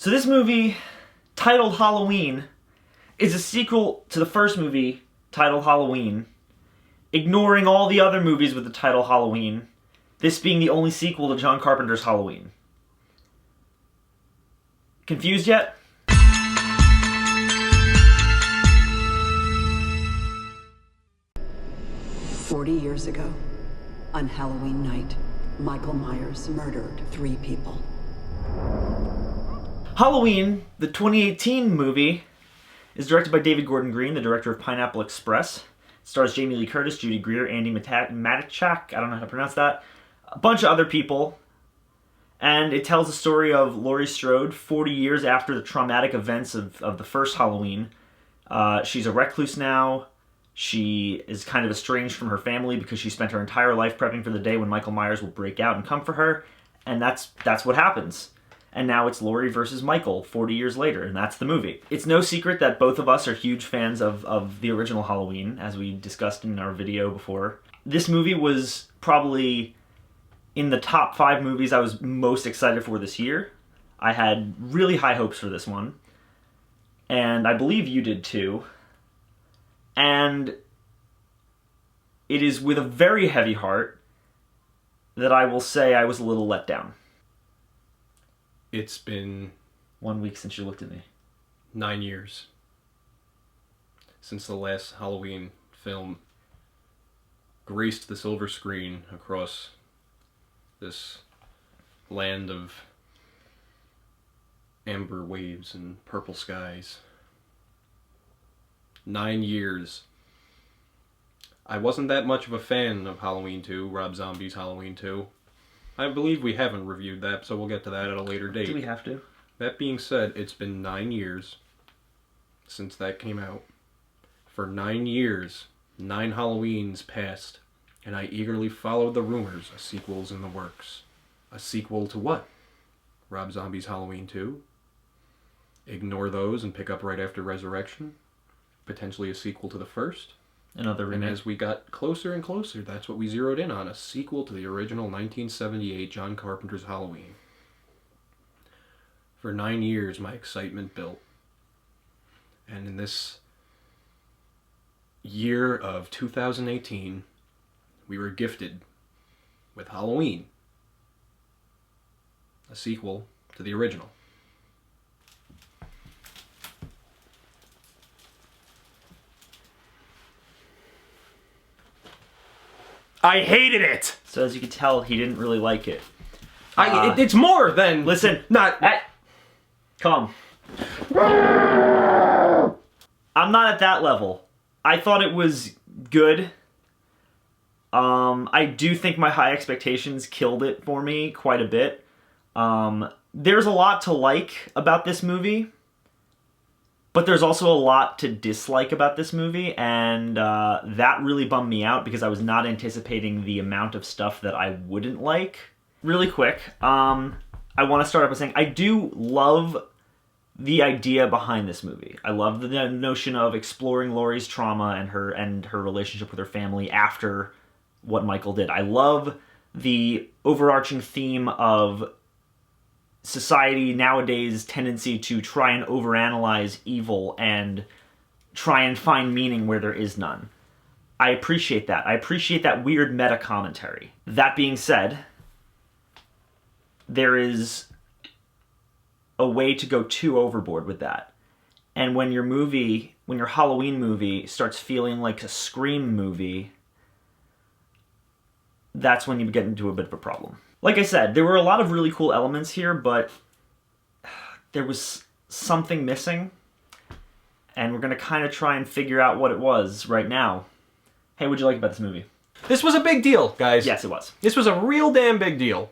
So this movie, titled Halloween, is a sequel to the first movie, titled Halloween, ignoring all the other movies with the title Halloween, this being the only sequel to John Carpenter's Halloween. Confused yet? "40 years ago, on Halloween night, Michael Myers murdered 3 people. Halloween, the 2018 movie, is directed by David Gordon Green, the director of Pineapple Express. It stars Jamie Lee Curtis, Judy Greer, Andy Matichak, I don't know how to pronounce that, a bunch of other people. And it tells the story of Laurie Strode 40 years after the traumatic events of the first Halloween. She's a recluse now. She is kind of estranged from her family because she spent her entire life prepping for the day when Michael Myers will break out and come for her. And that's what happens. And now it's Laurie versus Michael 40 years later, and that's the movie. It's no secret that both of us are huge fans of the original Halloween, as we discussed in our video before. This movie was probably in the top 5 movies I was most excited for this year. I had really high hopes for this one, and I believe you did too. And it is with a very heavy heart that I will say I was a little let down. It's been 1 week since you looked at me. 9 years since the last Halloween film graced the silver screen across this land of amber waves and purple skies. 9 years. I wasn't that much of a fan of Halloween 2, Rob Zombie's Halloween 2. I believe we haven't reviewed that, so we'll get to that at a later date. Do we have to? That being said, it's been 9 years since that came out. For 9 years, 9 Halloweens passed, and I eagerly followed the rumors a sequel's in the works. A sequel to what? Rob Zombie's Halloween 2? Ignore those and pick up right after Resurrection? Potentially a sequel to the first? Another remake. And as we got closer and closer, that's what we zeroed in on, a sequel to the original 1978 John Carpenter's Halloween. For 9 years, my excitement built. And in this year of 2018, we were gifted with Halloween, a sequel to the original. I hated it! So as you can tell, he didn't really like it. It's more than... Listen. Not... Come. I'm not at that level. I thought it was good. I do think my high expectations killed it for me quite a bit. There's a lot to like about this movie, but there's also a lot to dislike about this movie, and that really bummed me out because I was not anticipating the amount of stuff that I wouldn't like. Really quick, I want to start off by saying I do love the idea behind this movie. I love the notion of exploring Laurie's trauma and her relationship with her family after what Michael did. I love the overarching theme of society nowadays' tendency to try and overanalyze evil and try and find meaning where there is none. I appreciate that. I appreciate that weird meta commentary. That being said, there is a way to go too overboard with that. And when your Halloween movie starts feeling like a Scream movie, that's when you get into a bit of a problem. Like I said, there were a lot of really cool elements here, but there was something missing, and we're going to kind of try and figure out what it was right now. Hey, what'd you like about this movie? This was a big deal, guys. Yes, it was. This was a real damn big deal.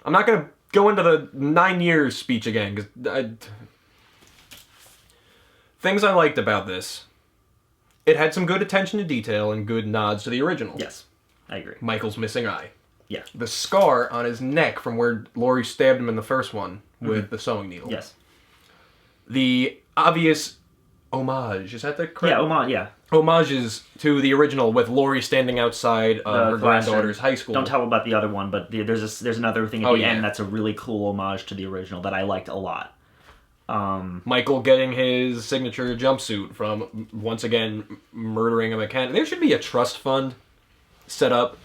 I'm not going to go into the 9 years speech again, because things I liked about this. It had some good attention to detail and good nods to the original. Yes, I agree. Michael's missing eye. Yeah. The scar on his neck from where Laurie stabbed him in the first one with the sewing needle. Yes. The obvious homage, is that the correct? Yeah, Homages to the original with Laurie standing outside of her granddaughter's high school. Don't tell about the other one, but there's another thing at the end that's a really cool homage to the original that I liked a lot. Michael getting his signature jumpsuit from, once again, murdering a mechanic. There should be a trust fund set up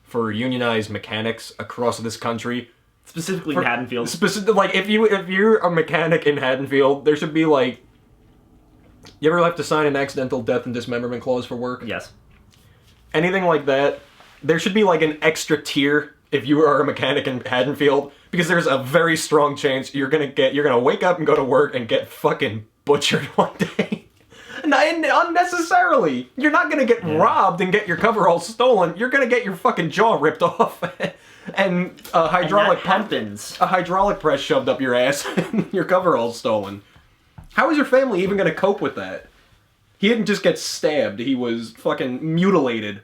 for unionized mechanics across this country. Specifically in Haddonfield. Like, if you're a mechanic in Haddonfield, there should be, like... You ever have to sign an accidental death and dismemberment clause for work? Yes. Anything like that, there should be, like, an extra tier if you are a mechanic in Haddonfield, because there's a very strong chance you're gonna wake up and go to work and get fucking butchered one day. And unnecessarily. You're not gonna get robbed and get your coveralls stolen. You're gonna get your fucking jaw ripped off and a hydraulic pump, a hydraulic press shoved up your ass and your coveralls stolen. How is your family even gonna cope with that? He didn't just get stabbed, he was fucking mutilated.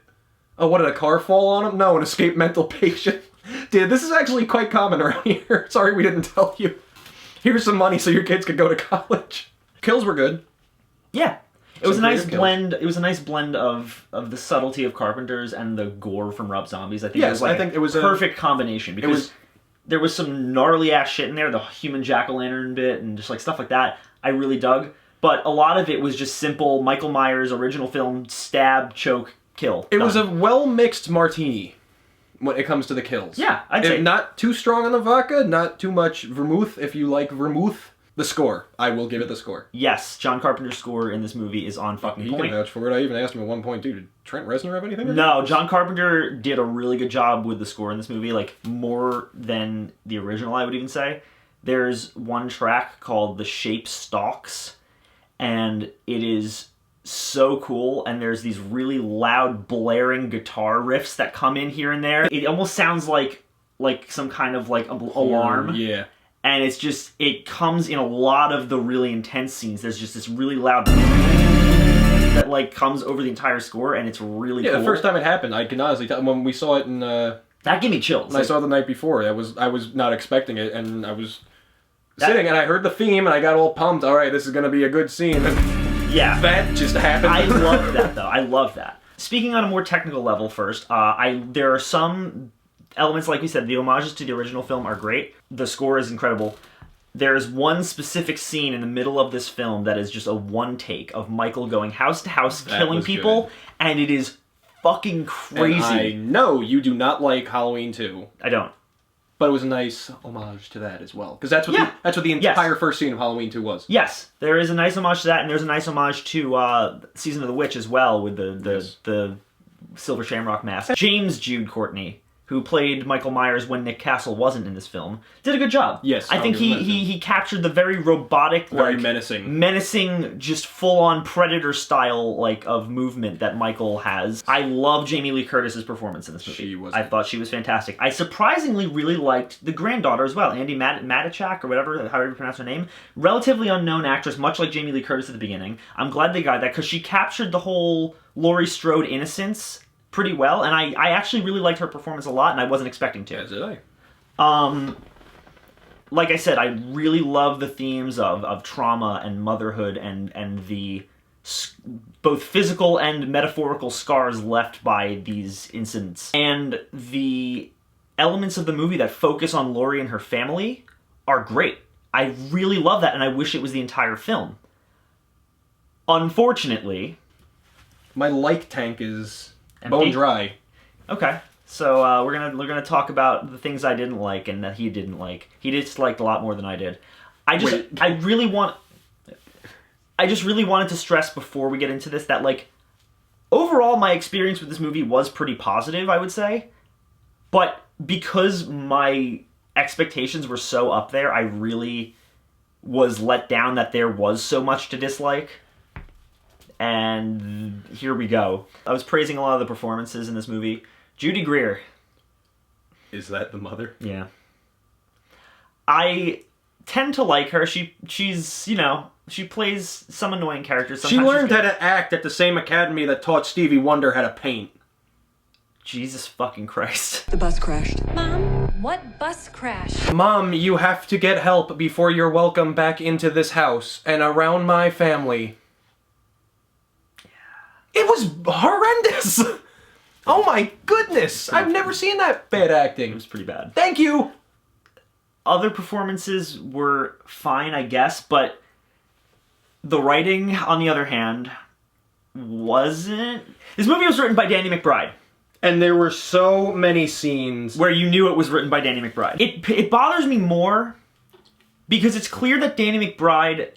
Oh, what, did a car fall on him? No, an escaped mental patient. Dude, this is actually quite common around here. Sorry we didn't tell you. Here's some money so your kids could go to college. Kills were good. Yeah. It was a nice blend. It was a nice blend of the subtlety of Carpenter's and the gore from Rob Zombie's. I think I think it was a perfect combination, because there was some gnarly ass shit in there, the human jack-o'-lantern bit and just like stuff like that. I really dug, but a lot of it was just simple Michael Myers original film stab, choke, kill. It was a well-mixed martini when it comes to the kills. Yeah, I'd say. Not too strong on the vodka, not too much vermouth if you like vermouth. The score. I will give it the score. Yes, John Carpenter's score in this movie is on fucking point. He can vouch for it. I even asked him at one point, dude, did Trent Reznor have anything? No, John Carpenter did a really good job with the score in this movie, like more than the original, I would even say. There's one track called The Shape Stalks, and it is so cool, and there's these really loud, blaring guitar riffs that come in here and there. It almost sounds like some kind of like alarm. Yeah. And it's just, it comes in a lot of the really intense scenes. There's just this really loud that like comes over the entire score, and it's really cool. Yeah, the first time it happened, I can honestly tell, when we saw it in... that gave me chills. I saw it the night before. I was not expecting it, and I was sitting, and I heard the theme, and I got all pumped. All right, this is going to be a good scene. Yeah. That just happened. I love that, though. I love that. Speaking on a more technical level first, there are some... elements, like we said, the homages to the original film are great. The score is incredible. There's one specific scene in the middle of this film that is just a one take of Michael going house to house, killing people, and it is fucking crazy. And I know you do not like Halloween 2. I don't. But it was a nice homage to that as well. Because that's what the entire first scene of Halloween 2 was. Yes, there is a nice homage to that, and there's a nice homage to Season of the Witch as well, with the Silver Shamrock mask. James Jude Courtney, who played Michael Myers when Nick Castle wasn't in this film, did a good job. Yes, I think he captured the very robotic, very like, menacing, just full-on Predator style like of movement that Michael has. I love Jamie Lee Curtis's performance in this movie. I thought she was fantastic. I surprisingly really liked the granddaughter as well, Andi Matichak, or whatever, however you pronounce her name. Relatively unknown actress, much like Jamie Lee Curtis at the beginning. I'm glad they got that, because she captured the whole Laurie Strode innocence pretty well, and I actually really liked her performance a lot, and I wasn't expecting to. As did I. Like I said, I really love the themes of trauma and motherhood and the both physical and metaphorical scars left by these incidents. And the elements of the movie that focus on Laurie and her family are great. I really love that, and I wish it was the entire film. Unfortunately, my like tank is empty? bone dry. Okay, so we're gonna talk about the things I didn't like and that he didn't like. He disliked a lot more than I did. I just really wanted to stress before we get into this that, like, overall my experience with this movie was pretty positive, I would say. But because my expectations were so up there, I really was let down that there was so much to dislike. And here we go. I was praising a lot of the performances in this movie. Judy Greer. Is that the mother? Yeah. I tend to like her. She's, you know, she plays some annoying characters. Sometimes she learned how to act at the same academy that taught Stevie Wonder how to paint. Jesus fucking Christ. The bus crashed. Mom, what bus crashed? Mom, you have to get help before you're welcome back into this house and around my family. It was horrendous! Oh my goodness! I've never seen that bad acting. It was pretty bad. Thank you! other performances were fine, I guess, but the writing, on the other hand, wasn't... This movie was written by Danny McBride. And there were so many scenes Where you knew it was written by Danny McBride. It bothers me more because it's clear that Danny McBride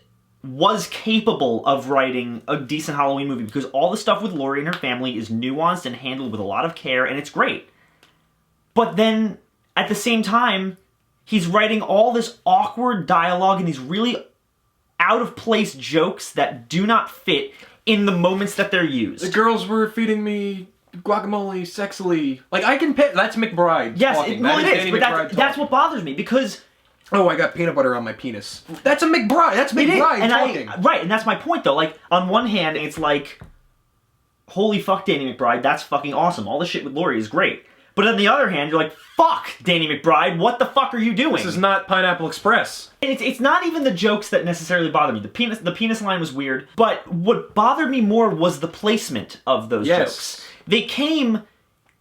was capable of writing a decent Halloween movie because all the stuff with Laurie and her family is nuanced and handled with a lot of care, and it's great. But then, at the same time, he's writing all this awkward dialogue and these really out-of-place jokes that do not fit in the moments that they're used. the girls were feeding me guacamole sexily. Like, I can pit. That's McBride Yes, talking. well, That it is, Danny but McBride that's talking. what bothers me because... Oh, I got peanut butter on my penis. That's a McBride. That's McBride and talking. right, and that's my point though. Like, on one hand, it's like, holy fuck, Danny McBride, that's fucking awesome. All the shit with Laurie is great. But on the other hand, you're like, fuck, Danny McBride, what the fuck are you doing? This is not Pineapple Express. And it's not even the jokes that necessarily bother me. The penis line was weird, but what bothered me more was the placement of those Yes. jokes. They came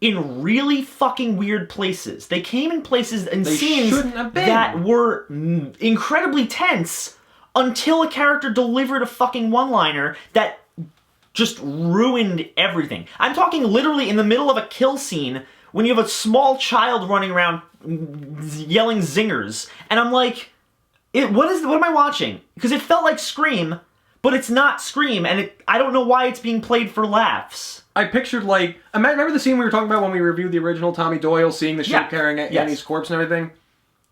in really fucking weird places. They came in places and They scenes shouldn't have been. that were incredibly tense until a character delivered a fucking one-liner that just ruined everything. I'm talking literally in the middle of a kill scene when you have a small child running around yelling zingers, and I'm like, what am I watching? Because it felt like Scream, but it's not Scream, and I don't know why it's being played for laughs. I pictured, like... Remember the scene we were talking about when we reviewed the original Tommy Doyle, seeing the ship Yeah. carrying Yes. Annie's corpse and everything?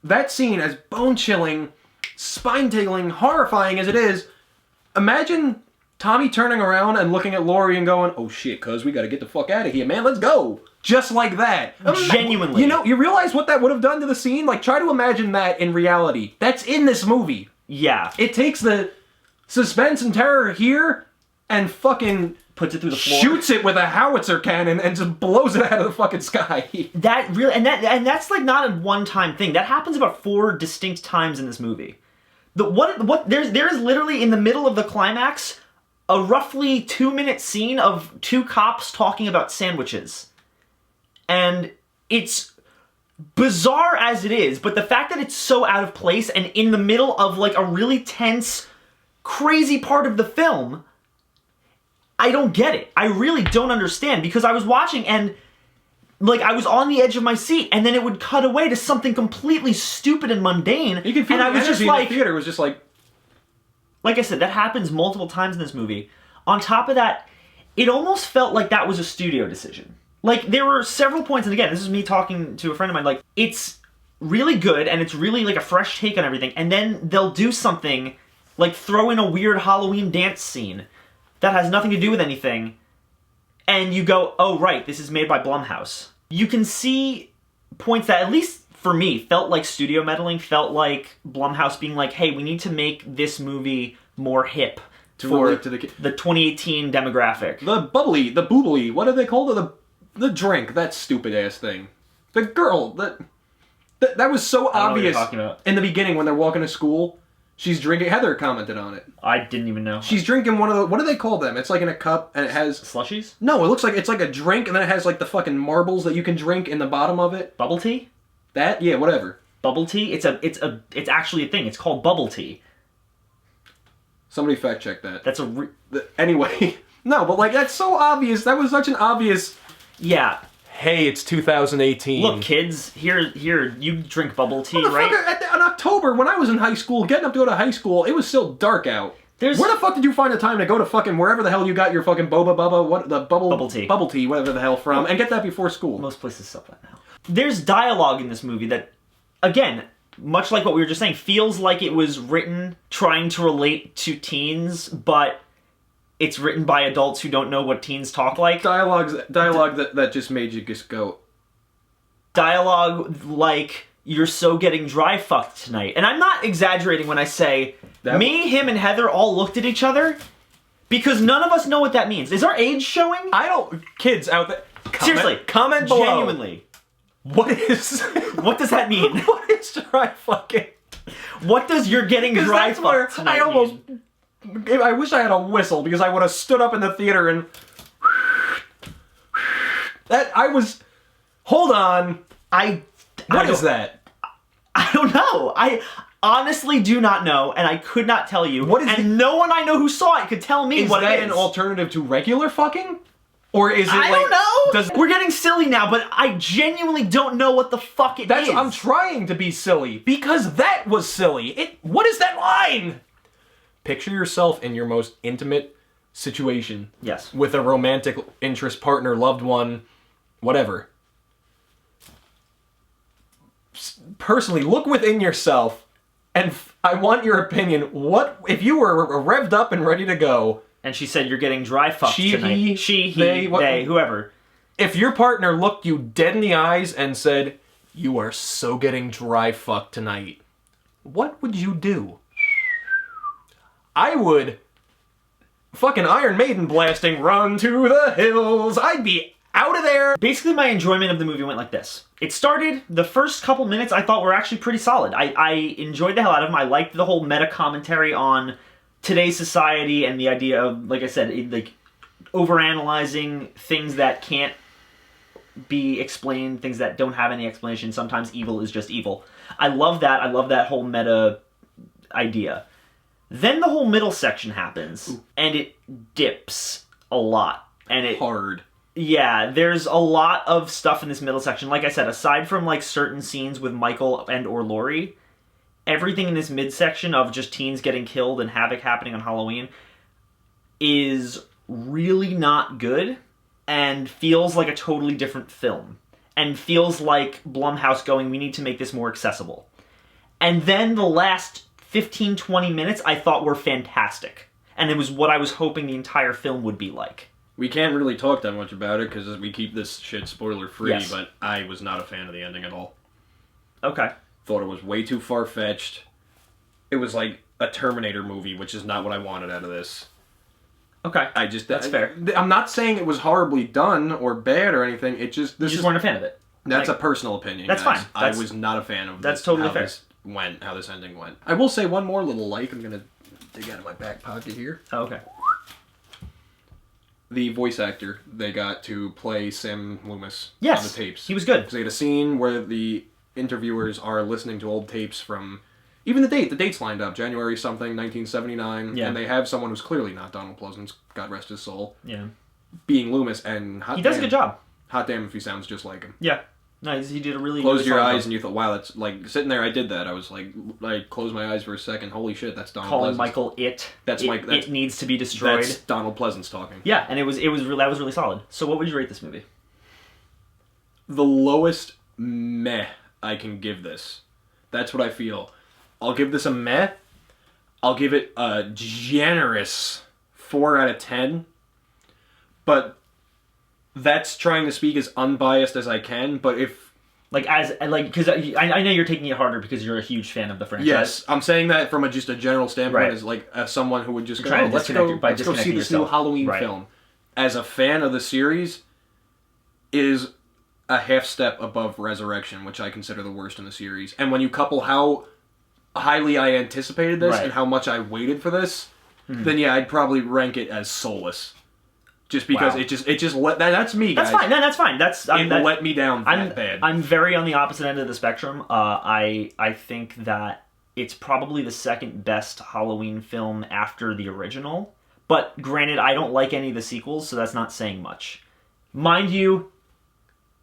That scene, as bone-chilling, spine-tingling, horrifying as it is, imagine Tommy turning around and looking at Laurie and going, oh shit, cuz, we gotta get the fuck out of here, man, let's go! Just like that. Genuinely. You know, you realize what that would have done to the scene? Like, try to imagine that in reality. That's in this movie. Yeah. It takes the suspense and terror here and fucking Puts it through the floor. shoots it with a howitzer cannon and just blows it out of the fucking sky. That really, and that's like not a one-time thing. That happens about 4 distinct times in this movie. There's literally in the middle of the climax a roughly 2-minute scene of 2 cops talking about sandwiches. And it's bizarre as it is, but the fact that it's so out of place and in the middle of like a really tense, crazy part of the film, I don't get it. I really don't understand, because I was watching and like I was on the edge of my seat, and then it would cut away to something completely stupid and mundane. You can feel and the I was energy just in like, the theater was just like I said, that happens multiple times in this movie. On top of that, it almost felt like that was a studio decision. Like, there were several points, and again, this is me talking to a friend of mine, like, it's really good, and it's really, like, a fresh take on everything, and then they'll do something, like, throw in a weird Halloween dance scene that has nothing to do with anything, and you go, oh, right, this is made by Blumhouse. You can see points that, at least for me, felt like studio meddling, felt like Blumhouse being like, hey, we need to make this movie more hip to for relate to the 2018 demographic. the bubbly, the boobly, what do they call it? The drink, that stupid ass thing. The girl, that was so I don't know what you're obvious talking about. in the beginning when they're walking to school. She's drinking. Heather commented on it. I didn't even know. She's drinking one of the. What do they call them? It's like in a cup and it has. Slushies? No, it looks like it's like a drink and then it has like the fucking marbles that you can drink in the bottom of it. Bubble tea? That, yeah, whatever. Bubble tea? It's actually a thing. It's called bubble tea. Somebody fact check that. That's a Anyway, no, but like that's so obvious. That was such an obvious. yeah. Hey, it's 2018. Look, kids, here, you drink bubble tea, right? Motherfucker, in October, when I was in high school, getting up to go to high school, it was still dark out. There's- Where the fuck did you find the time to go to fucking wherever the hell you got your fucking boba bubba, what the Bubble tea. bubble tea, whatever the hell from, and get that before school? Most places sell that now. There's dialogue in this movie that, again, much like what we were just saying, feels like it was written trying to relate to teens, but it's written by adults who don't know what teens talk like. Dialogue that just made you just go. Dialogue like, you're so getting dry fucked tonight. And I'm not exaggerating when I say, me, him, and Heather all looked at each other, because none of us know what that means. Is our age showing? I don't. Kids out there. Seriously. Comment below. Genuinely. What is. What does that mean? What is dry fucking? What does you're getting Because dry that's where fucked tonight I almost. mean? I wish I had a whistle because I would have stood up in the theater and. That I was. Hold on. I What is don't- that? I don't know. I honestly do not know, and I could not tell you. What is and no one I know who saw it could tell me what that it is. an alternative to regular fucking? Or is it I like... don't know. We're getting silly now, but I genuinely don't know what the fuck it is. I'm trying to be silly, because that was silly. What is that line? Picture yourself in your most intimate situation. Yes. With a romantic interest, partner, loved one, whatever. Personally, look within yourself, and I want your opinion. What if you were revved up and ready to go? And she said, "You're getting dry fucked tonight." He, they, whoever. If your partner looked you dead in the eyes and said, "You are so getting dry fucked tonight," what would you do? I would fucking Iron Maiden blasting "Run to the Hills." I'd be out of there. Basically, my enjoyment of the movie went like this. It started, the first couple minutes I thought were actually pretty solid. I enjoyed the hell out of them. I liked the whole meta commentary on today's society and the idea of, like I said, like overanalyzing things that can't be explained, things that don't have any explanation. Sometimes evil is just evil. I love that. I love that whole meta idea. Then the whole middle section happens, and it dips a lot. And it Hard. Yeah, there's a lot of stuff in this middle section. Like I said, aside from like certain scenes with Michael and or Laurie, everything in this midsection of just teens getting killed and havoc happening on Halloween is really not good and feels like a totally different film. And feels like Blumhouse going, we need to make this more accessible. And then the last 15, 20 minutes I thought were fantastic. And it was what I was hoping the entire film would be like. We can't really talk that much about it because we keep this shit spoiler free, Yes. but I was not a fan of the ending at all. Okay. Thought it was way too far-fetched. It was like a Terminator movie, which is not what I wanted out of this. Okay. That's fair. I'm not saying it was horribly done or bad or anything. It just... You just weren't a fan of it. That's Like, a personal opinion, that's guys. fine. I was not a fan of that's this, totally how fair. this went, how this ending went. I will say one more little like. I'm going to dig out of my back pocket here. Oh, okay. The voice actor they got to play Sam Loomis Yes. on the tapes. He was good. Because they had a scene where the interviewers are listening to old tapes from... Even the date's lined up. January something, 1979. Yeah. And they have someone who's clearly not Donald Pleasance, God rest his soul, Yeah. being Loomis, and He does a good job. Hot damn if he sounds just like him. Yeah. No, he did a really Closed really your solid eyes job. and you thought, wow, that's like sitting there. I did that. I was like, I closed my eyes for a second. Holy shit, that's Donald Calling Pleasance. Michael it. That's it, Mike. That's, it needs to be destroyed. That's Donald Pleasance talking. Yeah, and that was really solid. So what would you rate this movie? The lowest meh I can give this. That's what I feel. I'll give this a meh. I'll give it a generous 4 out of 10. But that's trying to speak as unbiased as I can. But if... Because I know you're taking it harder because you're a huge fan of the franchise. Yes, I'm saying that from just a general standpoint, Right. as like as someone who would just go, Trying oh, to let's disconnect go, you by let's go see disconnecting this new yourself. Halloween Right. film. As a fan of the series, is a half step above Resurrection, which I consider the worst in the series. And when you couple how highly I anticipated this Right. and how much I waited for this, then yeah, I'd probably rank it as soulless. Just because Wow. it just let that's me, guys. That's fine. No, that's fine. It let me down that bad. I'm very on the opposite end of the spectrum. I think that it's probably the second best Halloween film after the original. But granted, I don't like any of the sequels, so that's not saying much. Mind you,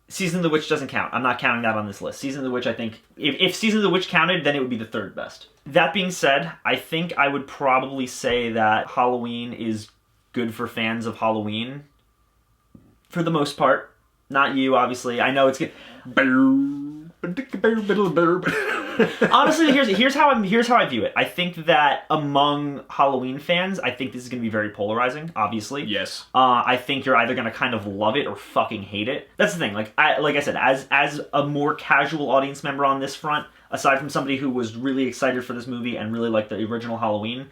Season of the Witch doesn't count. I'm not counting that on this list. Season of the Witch, I think... If Season of the Witch counted, then it would be the third best. That being said, I think I would probably say that Halloween is good for fans of Halloween. For the most part. Not you, obviously. I know it's good. Honestly, here's how I view it. I think that among Halloween fans, I think this is going to be very polarizing, obviously. Yes. I think you're either going to kind of love it or fucking hate it. That's the thing. Like I said, as a more casual audience member on this front, aside from somebody who was really excited for this movie and really liked the original Halloween,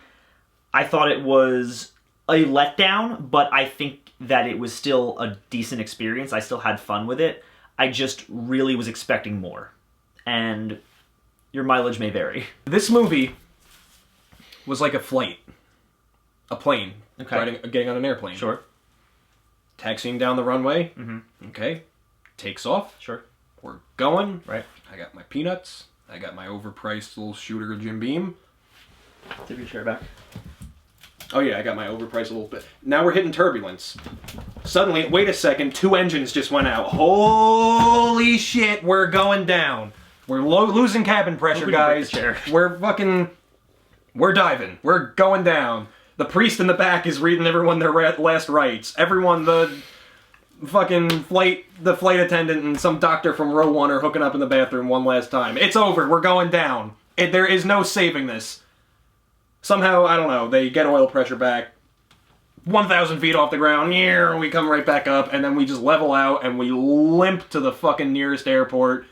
I thought it was a letdown, but I think that it was still a decent experience. I still had fun with it. I just really was expecting more. And your mileage may vary. This movie was like a flight. A plane. Okay. Getting on an airplane. Sure. Taxiing down the runway. Mm-hmm. Okay. Takes off. Sure. We're going. Right. I got my peanuts. I got my overpriced little shooter Jim Beam. Tip your chair back. Oh yeah, I got my overpriced little bit. Now we're hitting turbulence. Suddenly, wait a second, 2 engines just went out. Holy shit, we're going down. We're losing cabin pressure, Hope we didn't break guys. the chair. We're diving. We're going down. The priest in the back is reading everyone their last rites. Everyone, the flight attendant and some doctor from row 1 are hooking up in the bathroom one last time. It's over. We're going down. There is no saving this. Somehow, I don't know, they get oil pressure back. 1,000 feet off the ground, we come right back up, and then we just level out, and we limp to the fucking nearest airport,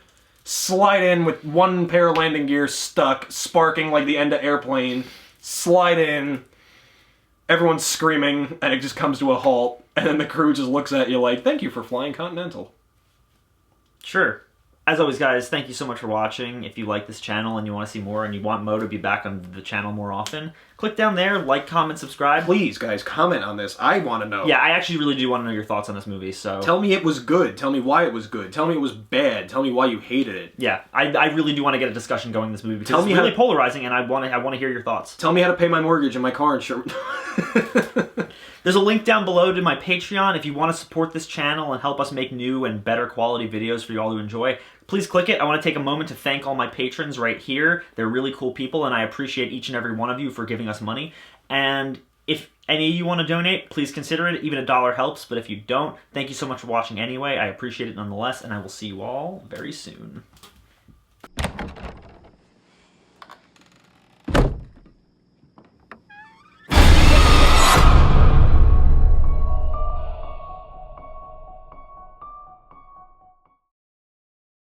slide in with 1 pair of landing gear stuck, sparking like the end of Airplane, slide in, everyone's screaming, and it just comes to a halt, and then the crew just looks at you like, thank you for flying Continental. Sure. As always, guys, thank you so much for watching. If you like this channel and you want to see more and you want Mo to be back on the channel more often, click down there, like, comment, subscribe. Please, guys, comment on this. I want to know. Yeah, I actually really do want to know your thoughts on this movie, so... Tell me it was good. Tell me why it was good. Tell me it was bad. Tell me why you hated it. Yeah, I really do want to get a discussion going in this movie because Tell me it's really how- polarizing and I want to hear your thoughts. Tell me how to pay my mortgage and my car insurance. There's a link down below to my Patreon if you want to support this channel and help us make new and better quality videos for you all to enjoy. Please click it. I want to take a moment to thank all my patrons right here. They're really cool people, and I appreciate each and every one of you for giving us money. And if any of you want to donate, please consider it. Even $1 helps, but if you don't, thank you so much for watching anyway. I appreciate it nonetheless, and I will see you all very soon.